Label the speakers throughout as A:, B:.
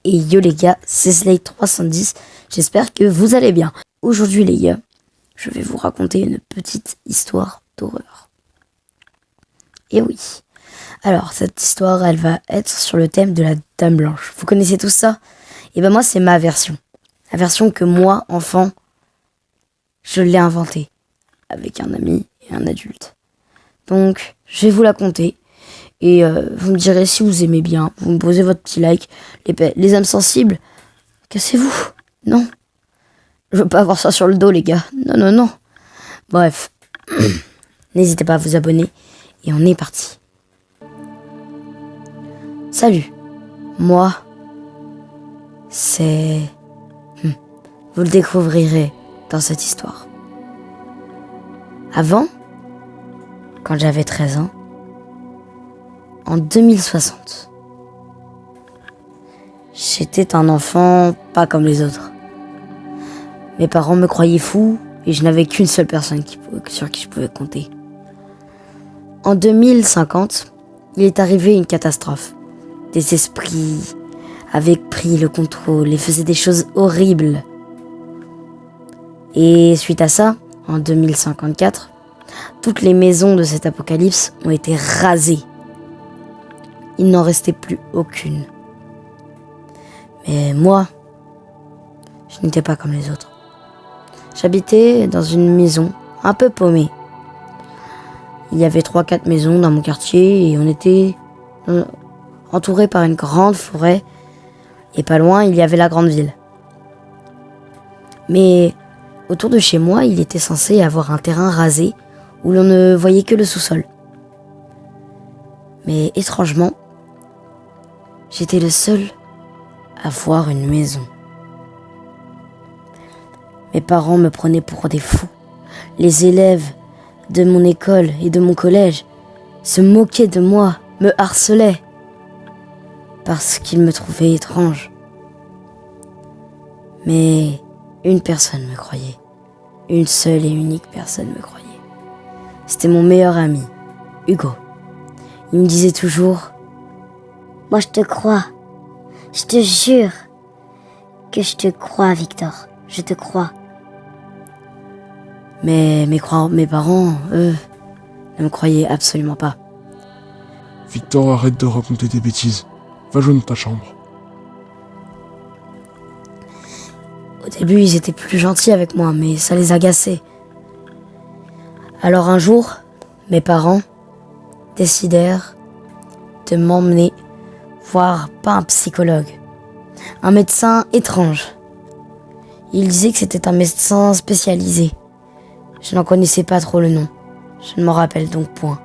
A: Et yo les gars, c'est Slate310, j'espère que vous allez bien. Aujourd'hui les gars, je vais vous raconter une petite histoire d'horreur. Et oui, alors cette histoire elle va être sur le thème de la Dame Blanche. Vous connaissez tout ça? Et ben moi c'est ma version. La version que moi, enfant, je l'ai inventée. Avec un ami et un adulte. Donc je vais vous la conter. Et vous me direz si vous aimez bien. Vous me posez votre petit like. Les âmes sensibles, cassez-vous. Non. Je veux pas avoir ça sur le dos, les gars. Non. Bref. N'hésitez pas à vous abonner. Et on est parti. Salut. Moi, c'est... Vous le découvrirez dans cette histoire. Avant, quand j'avais 13 ans, en 2060, j'étais un enfant pas comme les autres. Mes parents me croyaient fou et je n'avais qu'une seule personne sur qui je pouvais compter. En 2050, il est arrivé une catastrophe. Des esprits avaient pris le contrôle et faisaient des choses horribles. Et suite à ça, en 2054, toutes les maisons de cet apocalypse ont été rasées. Il n'en restait plus aucune. Mais moi, je n'étais pas comme les autres. J'habitais dans une maison un peu paumée. Il y avait 3-4 maisons dans mon quartier et on était entouré par une grande forêt. Et pas loin, il y avait la grande ville. Mais autour de chez moi, il était censé avoir un terrain rasé où l'on ne voyait que le sous-sol. Mais étrangement, j'étais le seul à voir une maison. Mes parents me prenaient pour des fous. Les élèves de mon école et de mon collège se moquaient de moi, me harcelaient, parce qu'ils me trouvaient étrange. Mais une personne me croyait. Une seule et unique personne me croyait. C'était mon meilleur ami, Hugo. Il me disait toujours: moi je te crois. Je te jure que je te crois, Victor. Je te crois. Mais mes parents, eux, ne me croyaient absolument pas.
B: Victor, arrête de raconter des bêtises. Va jouer dans ta chambre.
A: Au début, ils étaient plus gentils avec moi, mais ça les agaçait. Alors un jour, mes parents décidèrent de m'emmener voir pas un psychologue, un médecin étrange. Ils disaient que c'était un médecin spécialisé. Je n'en connaissais pas trop le nom. Je ne m'en rappelle donc point.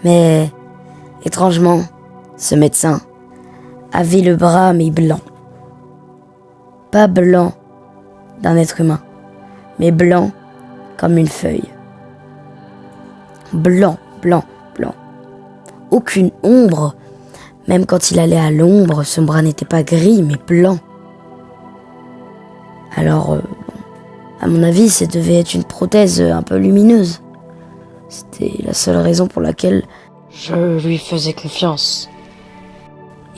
A: Mais, étrangement, ce médecin avait le bras mais blanc. Pas blanc d'un être humain, mais blanc comme une feuille. Blanc. Aucune ombre. Même quand il allait à l'ombre, son bras n'était pas gris, mais blanc. Alors, à mon avis, ça devait être une prothèse un peu lumineuse. C'était la seule raison pour laquelle je lui faisais confiance.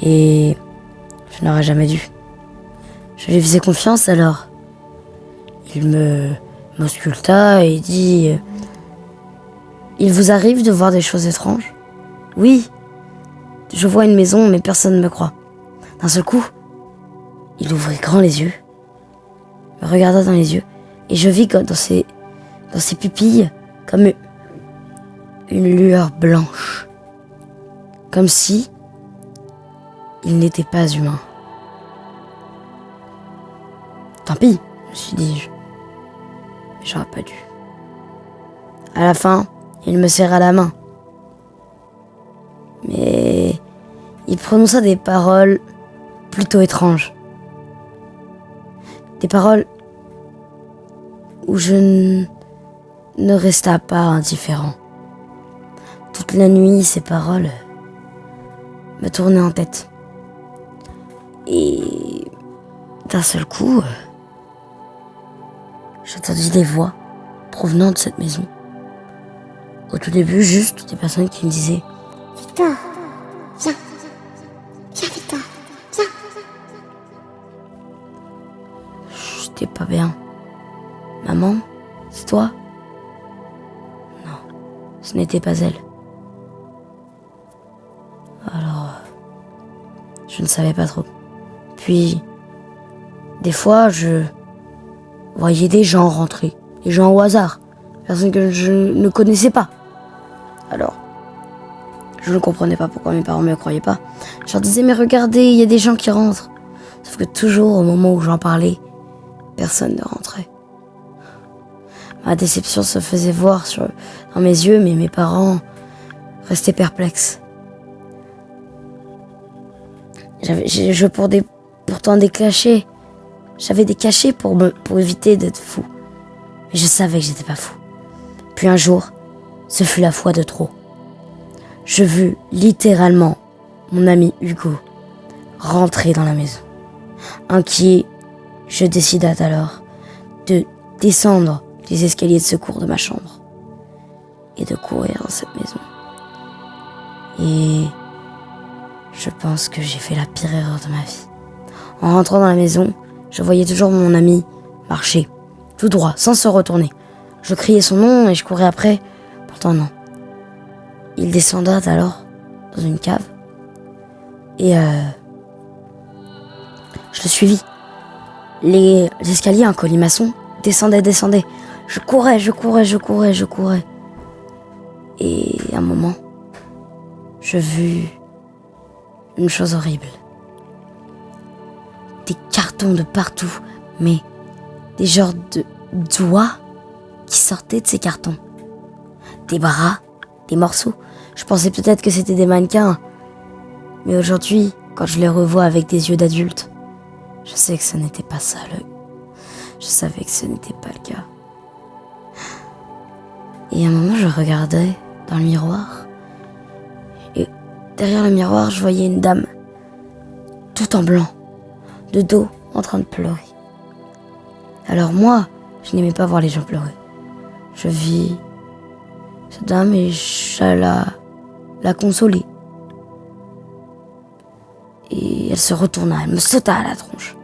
A: Et je n'aurais jamais dû. Je lui faisais confiance alors. Il m'ausculta et dit: il vous arrive de voir des choses étranges? Oui. Je vois une maison, mais personne ne me croit. D'un seul coup, il ouvrit grand les yeux, me regarda dans les yeux, et je vis dans ses pupilles comme une lueur blanche, comme si il n'était pas humain. Tant pis, me suis dit, mais j'aurais pas dû. À la fin, il me serra la main, mais il prononça des paroles plutôt étranges. Des paroles où je ne resta pas indifférent. Toute la nuit, ces paroles me tournaient en tête. Et d'un seul coup, j'entendis des voix provenant de cette maison. Au tout début, juste des personnes qui me disaient:
C: Victor, viens, Victor, viens.
A: J'étais pas bien. Maman, c'est toi? Non, ce n'était pas elle. Alors, je ne savais pas trop. Puis, des fois, je voyais des gens rentrer, des gens au hasard, personnes que je ne connaissais pas. Alors, je ne comprenais pas pourquoi mes parents ne me croyaient pas. Je leur disais, mais regardez, il y a des gens qui rentrent. Sauf que toujours, au moment où j'en parlais, personne ne rentrait. Ma déception se faisait voir dans mes yeux, mais mes parents restaient perplexes. Pourtant des cachets. J'avais des cachets pour éviter d'être fou. Mais je savais que j'étais pas fou. Puis un jour, ce fut la fois de trop. Je vis littéralement mon ami Hugo rentrer dans la maison. Inquiet, je décida alors de descendre les escaliers de secours de ma chambre et de courir dans cette maison. Et je pense que j'ai fait la pire erreur de ma vie. En rentrant dans la maison, je voyais toujours mon ami marcher, tout droit, sans se retourner. Je criais son nom et je courais après, pourtant non. Il descendait alors dans une cave et je le suivis. Les escaliers en colimaçon descendaient. Je courais. Et à un moment, je vis une chose horrible. Des cartons de partout, mais des genres de doigts qui sortaient de ces cartons. Des bras, des morceaux. Je pensais peut-être que c'était des mannequins. Mais aujourd'hui, quand je les revois avec des yeux d'adulte, je sais que ce n'était pas ça. Je savais que ce n'était pas le cas. Et à un moment, je regardais dans le miroir. Et derrière le miroir, je voyais une dame, tout en blanc, de dos, en train de pleurer. Alors moi, je n'aimais pas voir les gens pleurer. Je vis cette dame et j'allais la consoler. Et elle se retourna, elle me sauta à la tronche.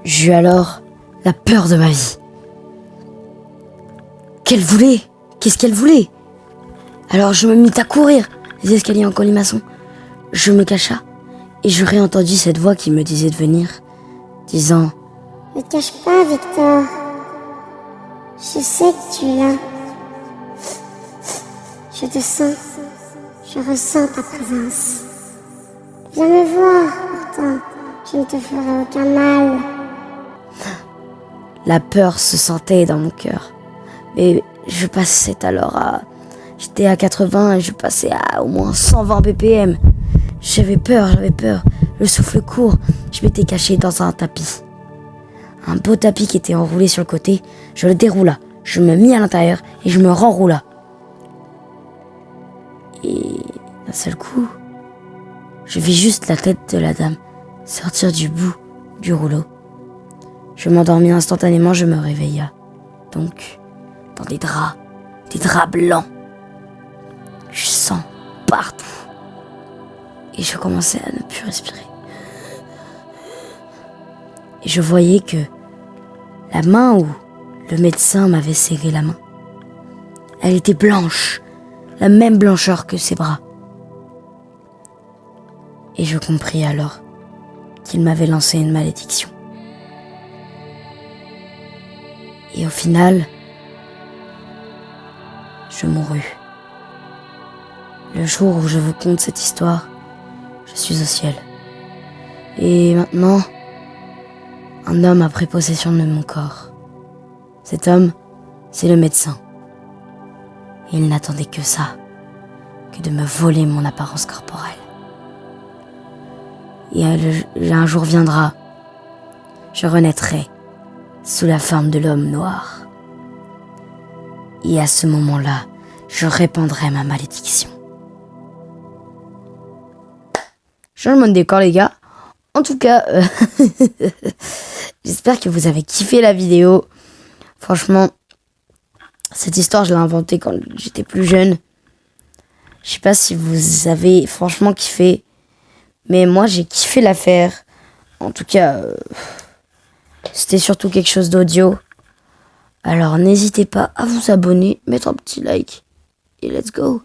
A: J'eus alors la peur de ma vie. Qu'est-ce qu'elle voulait? Alors je me mis à courir les escaliers en colimaçon. Je me cacha et je réentendis cette voix qui me disait de venir, disant:
C: Ne te cache pas, Victor. Je sais que tu es là. Je te sens. Je ressens ta présence. Viens me voir, pourtant, je ne te ferai aucun mal.
A: La peur se sentait dans mon cœur. Mais je passais alors j'étais à 80 et je passais à au moins 120 ppm. J'avais peur. Le souffle court. Je m'étais caché dans un tapis. Un beau tapis qui était enroulé sur le côté. Je le déroula. Je me mis à l'intérieur et je me renroula. Et d'un seul coup, je vis juste la tête de la dame sortir du bout du rouleau. Je m'endormis instantanément, je me réveilla. Donc, dans des draps blancs. Je sens partout. Et je commençais à ne plus respirer. Et je voyais que la main où le médecin m'avait serré la main, elle était blanche, la même blancheur que ses bras. Et je compris alors qu'il m'avait lancé une malédiction. Et au final, je mourus. Le jour où je vous conte cette histoire, je suis au ciel. Et maintenant, un homme a pris possession de mon corps. Cet homme, c'est le médecin. Et il n'attendait que ça, que de me voler mon apparence corporelle. Et un jour viendra, je renaîtrai sous la forme de l'homme noir. Et à ce moment-là, je répandrai ma malédiction. Changement de décor, les gars. En tout cas, j'espère que vous avez kiffé la vidéo. Franchement, cette histoire, je l'ai inventée quand j'étais plus jeune. Je sais pas si vous avez franchement kiffé. Mais moi, j'ai kiffé la faire. En tout cas, c'était surtout quelque chose d'audio. Alors n'hésitez pas à vous abonner, mettre un petit like et let's go.